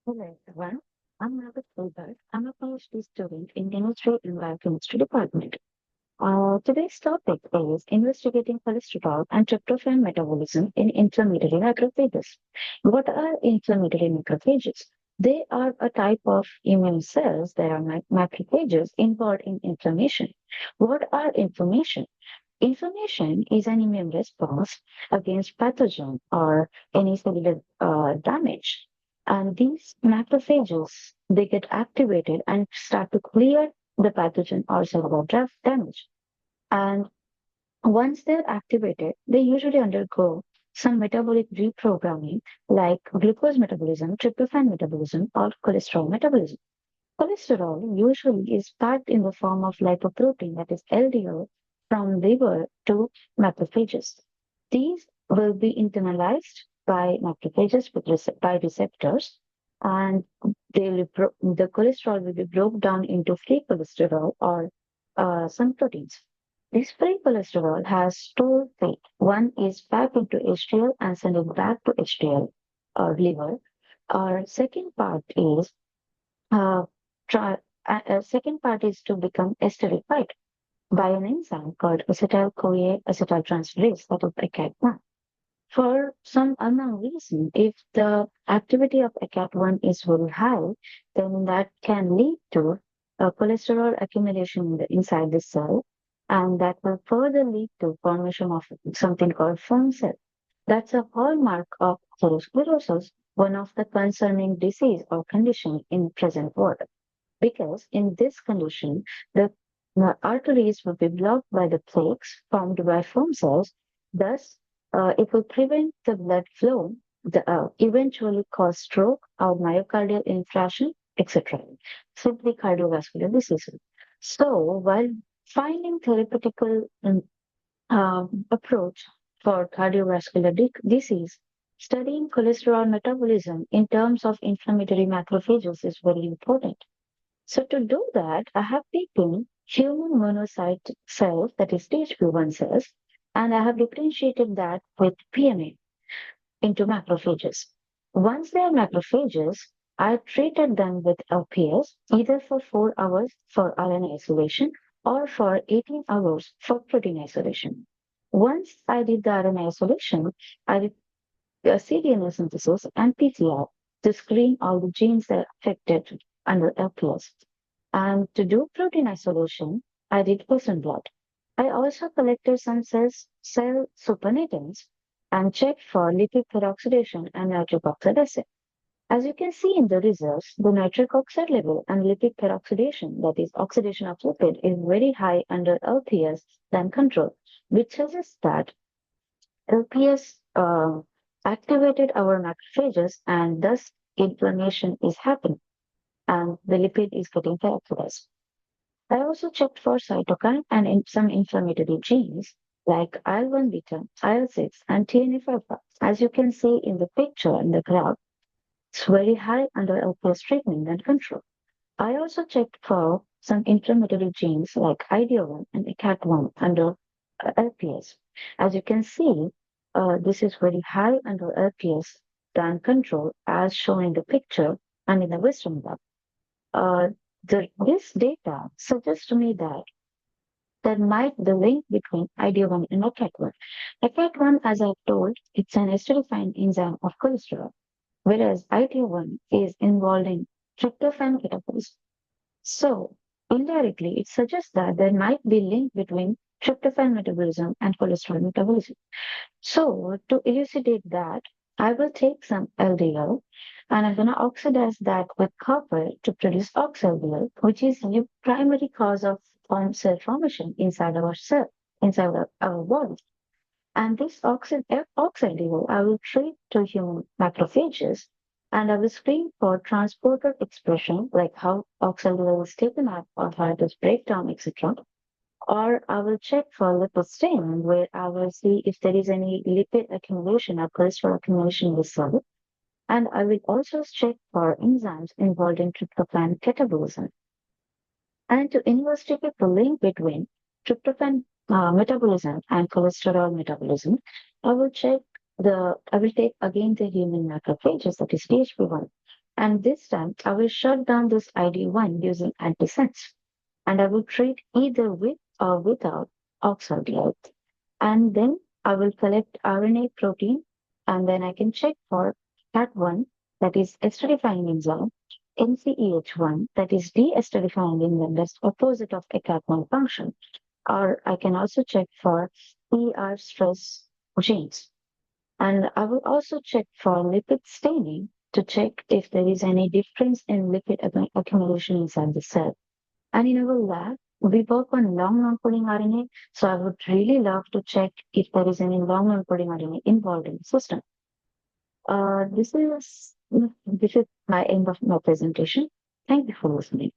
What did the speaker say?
Hello everyone, I'm Nagashree Bhat. I'm a PhD student in Chemistry and Biochemistry department. Today's topic is investigating cholesterol and tryptophan metabolism in inflammatory macrophages. What are inflammatory macrophages? They are a type of immune cells that are macrophages involved in inflammation. What are inflammation? Inflammation is an immune response against pathogen or any cellular damage. And these macrophages, they get activated and start to clear the pathogen or cellular damage. And once they're activated, they usually undergo some metabolic reprogramming like glucose metabolism, tryptophan metabolism, or cholesterol metabolism. Cholesterol usually is packed in the form of lipoprotein, that is LDL, from liver to macrophages. These will be internalized by macrophages by receptors, and the cholesterol will be broken down into free cholesterol or some proteins. This free cholesterol has two fate. One is packed into HDL and sent it back to HDL or liver. Our second part is uh, try, second part is to become esterified by an enzyme called acetyl-CoA acetyltransferase, that is ACAT1. For some unknown reason, if the activity of ACAT1 is very high, then that can lead to cholesterol accumulation inside the cell, and that will further lead to formation of something called foam cell. That's a hallmark of atherosclerosis, one of the concerning disease or condition in present world. Because in this condition, the arteries will be blocked by the plaques formed by foam cells. Thus, it will prevent the blood flow, eventually cause stroke or myocardial infarction, etc. Simply cardiovascular diseases. So, while finding therapeutical approach for cardiovascular disease, studying cholesterol metabolism in terms of inflammatory macrophages is very important. So to do that, I have taken human monocyte cells, that is THP1 cells, and I have differentiated that with PMA into macrophages. Once they are macrophages, I treated them with LPS either for 4 hours for RNA isolation or for 18 hours for protein isolation. Once I did the RNA isolation, I did cDNA synthesis and PCR to screen all the genes that are affected under LPS. And to do protein isolation, I did person blood. I also collected some cell supernatant and checked for lipid peroxidation and nitric oxide acid. As you can see in the results, the nitric oxide level and lipid peroxidation, that is oxidation of lipid, is very high under LPS than control, which suggests that LPS activated our macrophages and thus inflammation is happening and the lipid is getting peroxidized. I also checked for cytokine and some inflammatory genes like IL-1 beta, IL-6, and TNF-alpha. As you can see in the picture in the graph, it's very high under LPS treatment than control. I also checked for some inflammatory genes like IDO1 and ACAT1 under LPS. As you can see, this is very high under LPS than control as shown in the picture and in the Western blot. Uh, this data suggests to me that there might be link between ID1 and ACAT1. ACAT1, as I've told, it's an esterifying enzyme of cholesterol, whereas ID1 is involved in tryptophan catabolism. So, indirectly, it suggests that there might be link between tryptophan metabolism and cholesterol metabolism. So, to elucidate that, I will take some LDL and I'm going to oxidize that with copper to produce oxLDL, which is the primary cause of cell formation inside our cell, inside our body. And this oxLDL, I will treat to human macrophages and I will screen for transporter expression, like how oxLDL is taken up or how it is breakdown, etc. Or I will check for lipid stain, where I will see if there is any lipid accumulation or cholesterol accumulation in the cell. And I will also check for enzymes involved in tryptophan catabolism. And to investigate the link between tryptophan metabolism and cholesterol metabolism, I will take again the human macrophages, that is THP1. And this time, I will shut down this ID1 using antisense. And I will treat either with or without oxalate. And then I will collect RNA protein, and then I can check for CAT1, that is acidifying enzyme, NCEH1, that is de-acidifying enzyme, that's opposite of a CAT1 function. Or I can also check for ER stress genes. And I will also check for lipid staining to check if there is any difference in lipid accumulation inside the cell. And in our lab, we work on long non-coding RNA, so I would really love to check if there is any long non-coding RNA involved in the system. This is my end of my presentation. Thank you for listening.